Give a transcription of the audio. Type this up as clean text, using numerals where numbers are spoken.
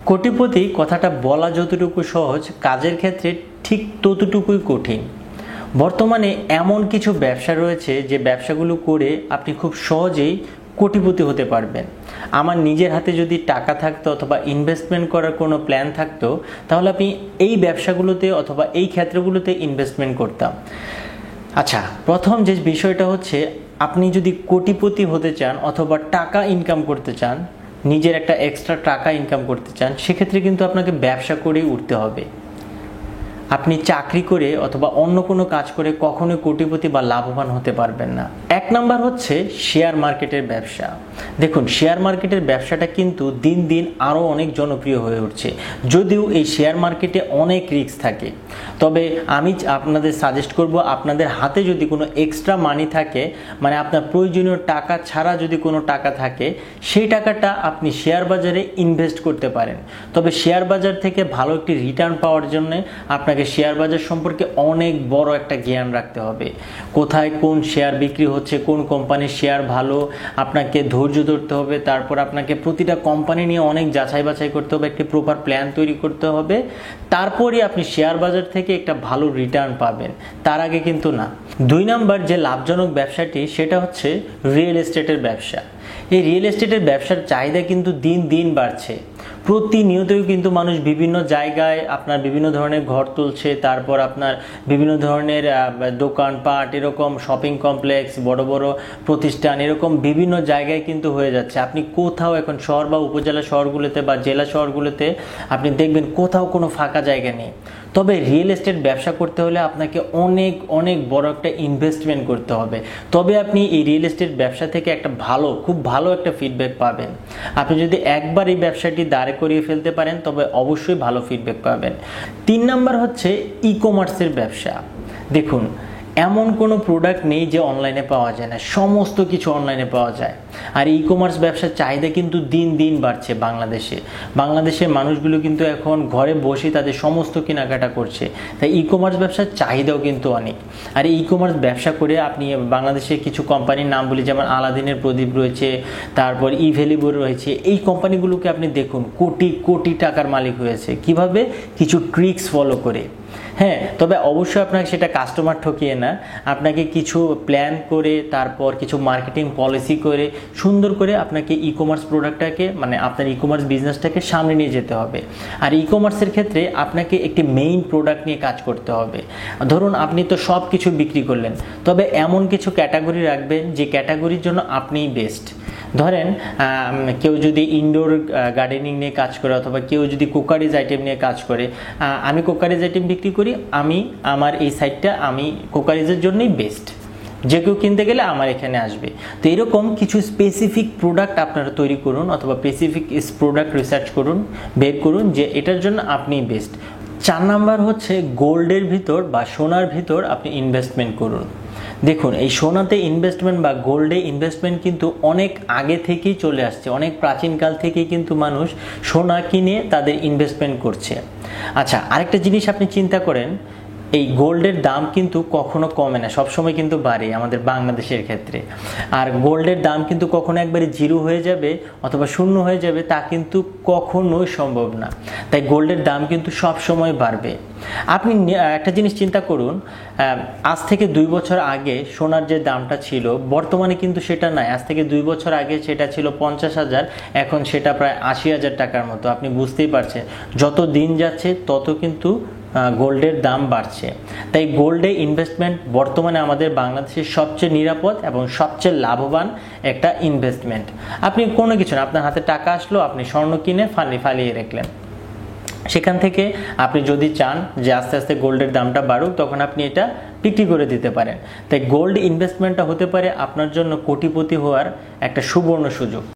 কোটিপতি কথাটা বলা যতটুকু সহজ, কাজের ক্ষেত্রে ঠিক ততটুকুই কঠিন। বর্তমানে এমন কিছু ব্যবসা রয়েছে যে ব্যবসাগুলো করে আপনি খুব সহজেই কোটিপতি হতে পারবেন। আমার নিজের হাতে যদি টাকা থাকতো অথবা ইনভেস্টমেন্ট করার কোনো প্ল্যান থাকতো, তাহলে আমি এই ব্যবসাগুলোতে অথবা এই ক্ষেত্রগুলোতে ইনভেস্টমেন্ট করতাম। আচ্ছা, প্রথম যে বিষয়টা হচ্ছে, আপনি যদি কোটিপতি হতে চান অথবা টাকা ইনকাম করতে চান, নিজের একটা এক্সট্রা টাকা ইনকাম করতে চান, সেক্ষেত্রে কিন্তু আপনাকে ব্যবসা করেই উঠতে হবে। আপনি চাকরি করে অথবা অন্য কোনো কাজ করে কখনোই কোটিপতি বা লাভবান হতে পারবেন না। এক নাম্বার হচ্ছে শেয়ার মার্কেটের ব্যবসা। দেখুন, শেয়ার মার্কেটের ব্যবসাটা কিন্তু দিন দিন আরও অনেক জনপ্রিয় হয়ে উঠছে, যদিও এই শেয়ার মার্কেটে অনেক রিস্ক থাকে। তবে আমি আপনাদের সাজেস্ট করব, আপনাদের হাতে যদি কোনো এক্সট্রা মানি থাকে, মানে আপনার প্রয়োজনীয় টাকা ছাড়া যদি কোনো টাকা থাকে, সেই টাকাটা আপনি শেয়ার বাজারে ইনভেস্ট করতে পারেন। তবে শেয়ার বাজার থেকে ভালো একটি রিটার্ন পাওয়ার জন্য আপনাকে শেয়ার বাজার সম্পর্কে অনেক বড় একটা জ্ঞান রাখতে হবে। কোথায় কোন শেয়ার বিক্রি হচ্ছে, কোন কোম্পানির শেয়ার ভালো, আপনাকে ধৈর্য ধরতে হবে। তারপর আপনাকে প্রতিটা কোম্পানি নিয়ে অনেক যাচাই বাছাই করতে হবে, একটি প্রপার প্ল্যান তৈরি করতে হবে। তারপরে আপনি শেয়ার বাজার থেকে একটা ভালো রিটার্ন পাবেন, তার আগে কিন্তু না। দুই নাম্বার যে লাভজনক ব্যবসাটি, সেটা হচ্ছে রিয়েল এস্টেটের ব্যবসা। এই রিয়েল এস্টেটের ব্যবসার চাহিদা কিন্তু দিন দিন বাড়ছে। প্রতিনিয়তই কিন্তু মানুষ বিভিন্ন জায়গায় আপনার বিভিন্ন ধরনের ঘর তুলছে, তারপর আপনার বিভিন্ন ধরনের দোকানপাট, এরকম শপিং কমপ্লেক্স, বড় বড় প্রতিষ্ঠান, এরকম বিভিন্ন জায়গায় কিন্তু হয়ে যাচ্ছে। আপনি কোথাও এখন শহর বা উপজেলা শহরগুলোতে বা জেলা শহরগুলোতে আপনি দেখবেন কোথাও কোনো ফাঁকা জায়গা নেই। তবে রিয়েল এস্টেট ব্যবসা করতে হলে আপনাকে অনেক অনেক বড় একটা ইনভেস্টমেন্ট করতে হবে, তবে আপনি এই রিয়েল এস্টেট ব্যবসা থেকে একটা খুব ভালো একটা ফিডব্যাক পাবেন। আপনি যদি একবার এই ব্যবসাটি দাঁড় করিয়ে ফেলতে পারেন, তবে অবশ্যই ভালো ফিডব্যাক পাবেন। 3 নাম্বার হচ্ছে ই কমার্সের ব্যবসা। দেখুন, এমন কোনো প্রোডাক্ট নেই যে অনলাইনে পাওয়া যায় না, সমস্ত কিছু অনলাইনে পাওয়া যায়। আর ই কমার্স ব্যবসার চাহিদা কিন্তু দিন দিন বাড়ছে। বাংলাদেশের মানুষগুলো কিন্তু এখন ঘরে বসে তাদের সমস্ত কেনাকাটা করছে, তাই ই কমার্স ব্যবসার চাহিদাও কিন্তু অনেক। আর ই কমার্স ব্যবসা করে আপনি বাংলাদেশের কিছু কোম্পানির নাম বলি, যেমন আলাদিনের প্রদীপ রয়েছে, তারপর ইভেলিবল রয়েছে। এই কোম্পানিগুলোকে আপনি দেখুন কোটি কোটি টাকার মালিক হয়েছে, কিভাবে? কিছু ট্রিক্স ফলো করে। হ্যাঁ, তবে অবশ্যই আপনাকে সেটা কাস্টমার ঠকিয়ে না, আপনাকে কিছু প্ল্যান করে, তারপর কিছু মার্কেটিং পলিসি করে, সুন্দর করে আপনাকে ই কমার্স প্রোডাক্টটাকে, মানে আপনার ই কমার্স বিজনেসটাকে সামনে নিয়ে যেতে হবে। আর ই কমার্সের ক্ষেত্রে আপনাকে একটি মেইন প্রোডাক্ট নিয়ে কাজ করতে হবে। ধরুন, আপনি তো সব কিছু বিক্রি করলেন, তবে এমন কিছু ক্যাটাগরি রাখবেন যে ক্যাটাগরির জন্য আপনিই বেস্ট। ধরেন, কেউ যদি ইনডোর গার্ডেনিং নিয়ে কাজ করে, অথবা কেউ যদি কুকারিজ আইটেম নিয়ে কাজ করে, আমি কুকারিজ আইটেম বিক্রি করি, আমার এই সাইটটা আমি কুকারিজের জন্যই বেস্ট, যে কেউ কিনতে গেলে আমার এখানে আসবে। তো এরকম কিছু স্পেসিফিক প্রোডাক্ট আপনারা তৈরি করুন, অথবা স্পেসিফিক প্রোডাক্ট রিসার্চ করুন, বের করুন যে এটার জন্য আপনি বেস্ট। 4 নাম্বার হচ্ছে গোল্ডের ভিতর বা সোনার ভিতর আপনি ইনভেস্টমেন্ট করুন। দেখুন, এই সোনাতে ইনভেস্টমেন্ট বা গোল্ডে ইনভেস্টমেন্ট কিন্তু অনেক আগে থেকেই চলে আসছে, অনেক প্রাচীনকাল থেকেই কিন্তু মানুষ সোনা কিনে তাদের ইনভেস্টমেন্ট করছে। আচ্ছা, আরেকটা জিনিস আপনি চিন্তা করেন, এই গোল্ডের দাম কিন্তু কখনো কমে না, সবসময় কিন্তু বাড়ে আমাদের বাংলাদেশের ক্ষেত্রে। আর গোল্ডের দাম কিন্তু কখনো একবারে জিরো হয়ে যাবে অথবা শূন্য হয়ে যাবে, তা কিন্তু কখনোই সম্ভব না। তাই গোল্ডের দাম কিন্তু সব সময় বাড়বে। আপনি একটা জিনিস চিন্তা করুন, আজ থেকে 2 বছর আগে সোনার যে দামটা ছিল, বর্তমানে কিন্তু সেটা নাই। আজ থেকে 2 বছর আগে সেটা ছিল 50,000, এখন সেটা প্রায় 80,000 টাকার মতো। আপনি বুঝতেই পারছেন, যত দিন যাচ্ছে তত কিন্তু গোল্ডের দাম বাড়ছে। তাই গোল্ডে ইনভেস্টমেন্ট বর্তমানে আমাদের বাংলাদেশের সবচেয়ে নিরাপদ এবং সবচেয়ে লাভবান একটা ইনভেস্টমেন্ট। আপনি কোনো কিছু না, আপনার হাতে টাকা আসলো, আপনি স্বর্ণ কিনে ফালিয়ে রাখলেন, সেখান থেকে আপনি যদি চান যে আস্তে আস্তে গোল্ডের দামটা বাড়ুক, তখন আপনি এটা বিক্রি করে দিতে পারেন। তাই গোল্ড ইনভেস্টমেন্টটা হতে পারে আপনার জন্য কোটিপতি হওয়ার একটা সুবর্ণ সুযোগ।